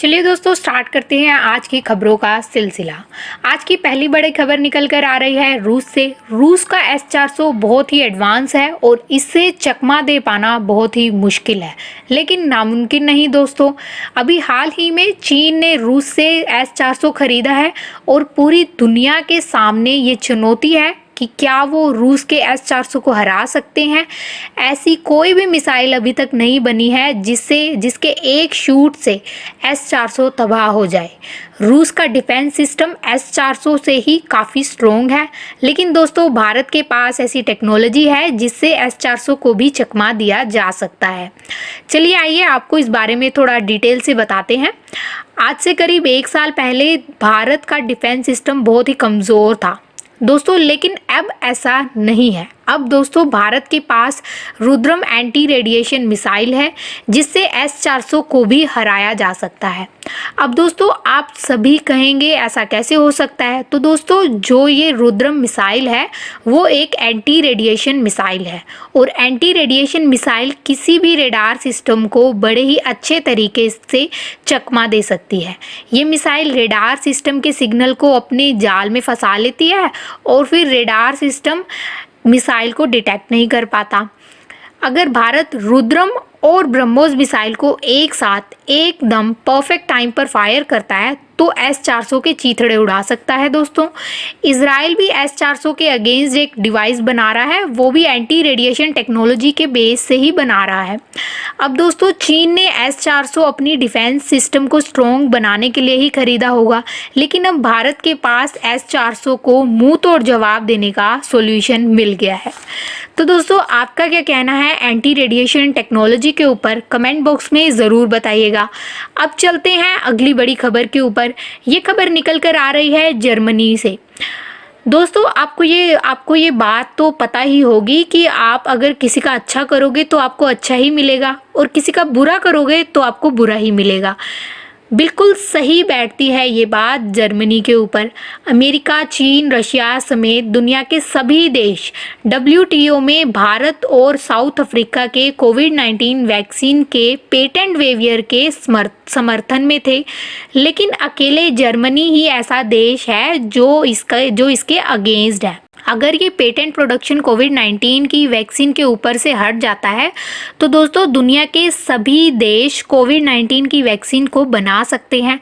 चलिए दोस्तों स्टार्ट करते हैं आज की खबरों का सिलसिला। आज की पहली बड़ी खबर निकल कर आ रही है रूस से। रूस का S-400 बहुत ही एडवांस है और इससे चकमा दे पाना बहुत ही मुश्किल है, लेकिन नामुमकिन नहीं दोस्तों। अभी हाल ही में चीन ने रूस से S-400 खरीदा है और पूरी दुनिया के सामने ये चुनौती है कि क्या वो रूस के S-400 को हरा सकते हैं। ऐसी कोई भी मिसाइल अभी तक नहीं बनी है जिसके एक शूट से S-400 तबाह हो जाए। रूस का डिफेंस सिस्टम S-400 से ही काफ़ी स्ट्रोंग है, लेकिन दोस्तों भारत के पास ऐसी टेक्नोलॉजी है जिससे S-400 को भी चकमा दिया जा सकता है। चलिए आइए आपको इस बारे में थोड़ा डिटेल से बताते हैं। आज से करीब 1 साल पहले भारत का डिफेंस सिस्टम बहुत ही कमज़ोर था दोस्तों, लेकिन अब ऐसा नहीं है। अब दोस्तों भारत के पास रुद्रम एंटी रेडिएशन मिसाइल है जिससे S-400 को भी हराया जा सकता है। अब दोस्तों आप सभी कहेंगे ऐसा कैसे हो सकता है, तो दोस्तों जो ये रुद्रम मिसाइल है वो एक एंटी रेडिएशन मिसाइल है और एंटी रेडिएशन मिसाइल किसी भी रेडार सिस्टम को बड़े ही अच्छे तरीके से चकमा दे सकती है। ये मिसाइल रेडार सिस्टम के सिग्नल को अपने जाल में फंसा लेती है और फिर रेडार सिस्टम मिसाइल को डिटेक्ट नहीं कर पाता। अगर भारत रुद्रम और ब्रह्मोस मिसाइल को एक साथ एकदम परफेक्ट टाइम पर फायर करता है तो S-400 के चीथड़े उड़ा सकता है दोस्तों। इजराइल भी S-400 के अगेंस्ट एक डिवाइस बना रहा है, वो भी एंटी रेडिएशन टेक्नोलॉजी के बेस से ही बना रहा है। अब दोस्तों चीन ने S-400 अपनी डिफेंस सिस्टम को स्ट्रॉन्ग बनाने के लिए ही खरीदा होगा, लेकिन अब भारत के पास S-400 को मुंह तोड़ जवाब देने का सॉल्यूशन मिल गया है। तो दोस्तों आपका क्या कहना है एंटी रेडिएशन टेक्नोलॉजी के ऊपर, कमेंट बॉक्स में ज़रूर बताइएगा। अब चलते हैं अगली बड़ी खबर के ऊपर। ये खबर निकल कर आ रही है जर्मनी से। दोस्तों आपको ये बात तो पता ही होगी कि आप अगर किसी का अच्छा करोगे तो आपको अच्छा ही मिलेगा और किसी का बुरा करोगे तो आपको बुरा ही मिलेगा। बिल्कुल सही बैठती है ये बात जर्मनी के ऊपर। अमेरिका, चीन, रशिया समेत दुनिया के सभी देश WTO में भारत और साउथ अफ्रीका के कोविड-19 वैक्सीन के पेटेंट वेवियर के समर्थन में थे, लेकिन अकेले जर्मनी ही ऐसा देश है जो इसके अगेंस्ट है। अगर ये पेटेंट प्रोडक्शन कोविड-19 की वैक्सीन के ऊपर से हट जाता है तो दोस्तों दुनिया के सभी देश कोविड-19 की वैक्सीन को बना सकते हैं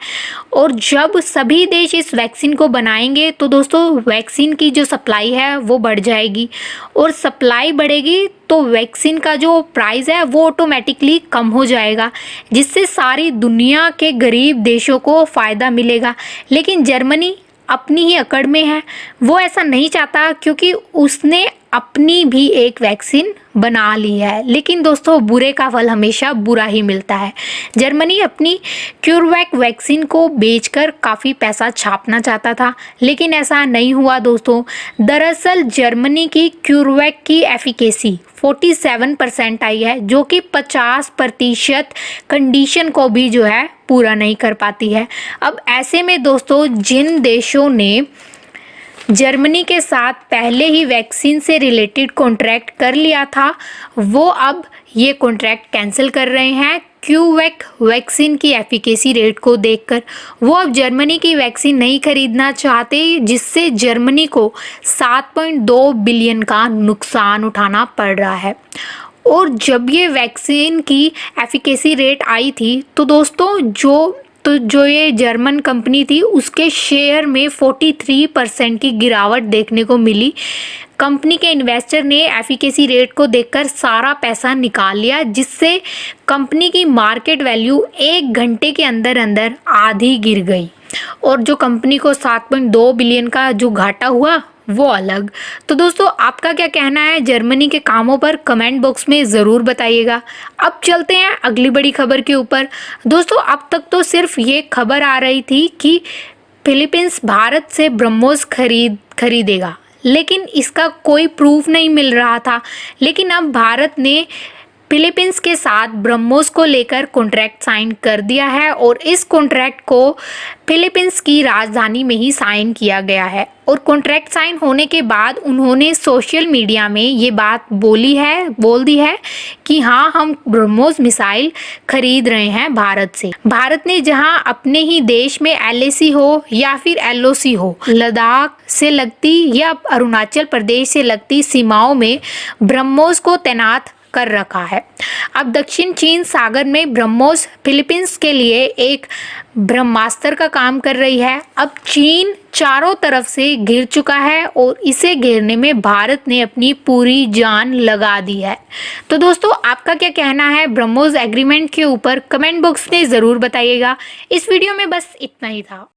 और जब सभी देश इस वैक्सीन को बनाएंगे तो दोस्तों वैक्सीन की जो सप्लाई है वो बढ़ जाएगी और सप्लाई बढ़ेगी तो वैक्सीन का जो प्राइस है वो ऑटोमेटिकली कम हो जाएगा, जिससे सारी दुनिया के गरीब देशों को फ़ायदा मिलेगा। लेकिन जर्मनी अपनी ही अकड़ में है, वो ऐसा नहीं चाहता क्योंकि उसने अपनी भी एक वैक्सीन बना ली है। लेकिन दोस्तों बुरे का फल हमेशा बुरा ही मिलता है। जर्मनी अपनी क्यूरवैक वैक्सीन को बेचकर काफ़ी पैसा छापना चाहता था, लेकिन ऐसा नहीं हुआ दोस्तों। दरअसल जर्मनी की क्यूरवैक की एफिकेसी 47% आई है, जो कि 50% कंडीशन को भी जो है पूरा नहीं कर पाती है। अब ऐसे में दोस्तों जिन देशों ने जर्मनी के साथ पहले ही वैक्सीन से रिलेटेड कॉन्ट्रैक्ट कर लिया था वो अब ये कॉन्ट्रैक्ट कैंसिल कर रहे हैं क्यूवैक वैक्सीन की एफिकेसी रेट को देखकर। वो अब जर्मनी की वैक्सीन नहीं खरीदना चाहते, जिससे जर्मनी को 7.2 बिलियन का नुकसान उठाना पड़ रहा है। और जब ये वैक्सीन की एफिकेसी रेट आई थी तो दोस्तों जो ये जर्मन कंपनी थी उसके शेयर में 43% की गिरावट देखने को मिली। कंपनी के इन्वेस्टर ने एफिकेसी रेट को देखकर सारा पैसा निकाल लिया, जिससे कंपनी की मार्केट वैल्यू 1 घंटे के अंदर अंदर आधी गिर गई और जो कंपनी को 7.2 बिलियन का जो घाटा हुआ वो अलग। तो दोस्तों आपका क्या कहना है जर्मनी के कामों पर, कमेंट बॉक्स में ज़रूर बताइएगा। अब चलते हैं अगली बड़ी खबर के ऊपर। दोस्तों अब तक तो सिर्फ ये खबर आ रही थी कि फिलीपींस भारत से ब्रह्मोस खरीदेगा, लेकिन इसका कोई प्रूफ नहीं मिल रहा था। लेकिन अब भारत ने फिलीपींस के साथ ब्रह्मोस को लेकर कॉन्ट्रैक्ट साइन कर दिया है और इस कॉन्ट्रैक्ट को फिलीपींस की राजधानी में ही साइन किया गया है। और कॉन्ट्रैक्ट साइन होने के बाद उन्होंने सोशल मीडिया में ये बात बोल दी है कि हाँ, हम ब्रह्मोस मिसाइल खरीद रहे हैं भारत से। भारत ने जहां अपने ही देश में LAC हो या फिर LOC हो, लद्दाख से लगती या अरुणाचल प्रदेश से लगती सीमाओं में ब्रह्मोस को तैनात कर रखा है। अब दक्षिण चीन सागर में ब्रह्मोस फिलीपींस के लिए एक ब्रह्मास्त्र का काम कर रही है। अब चीन चारों तरफ से घिर चुका है और इसे घेरने में भारत ने अपनी पूरी जान लगा दी है। तो दोस्तों, आपका क्या कहना है ब्रह्मोस एग्रीमेंट के ऊपर? कमेंट बॉक्स में ज़रूर बताइएगा। इस वीडियो में बस इतना ही था।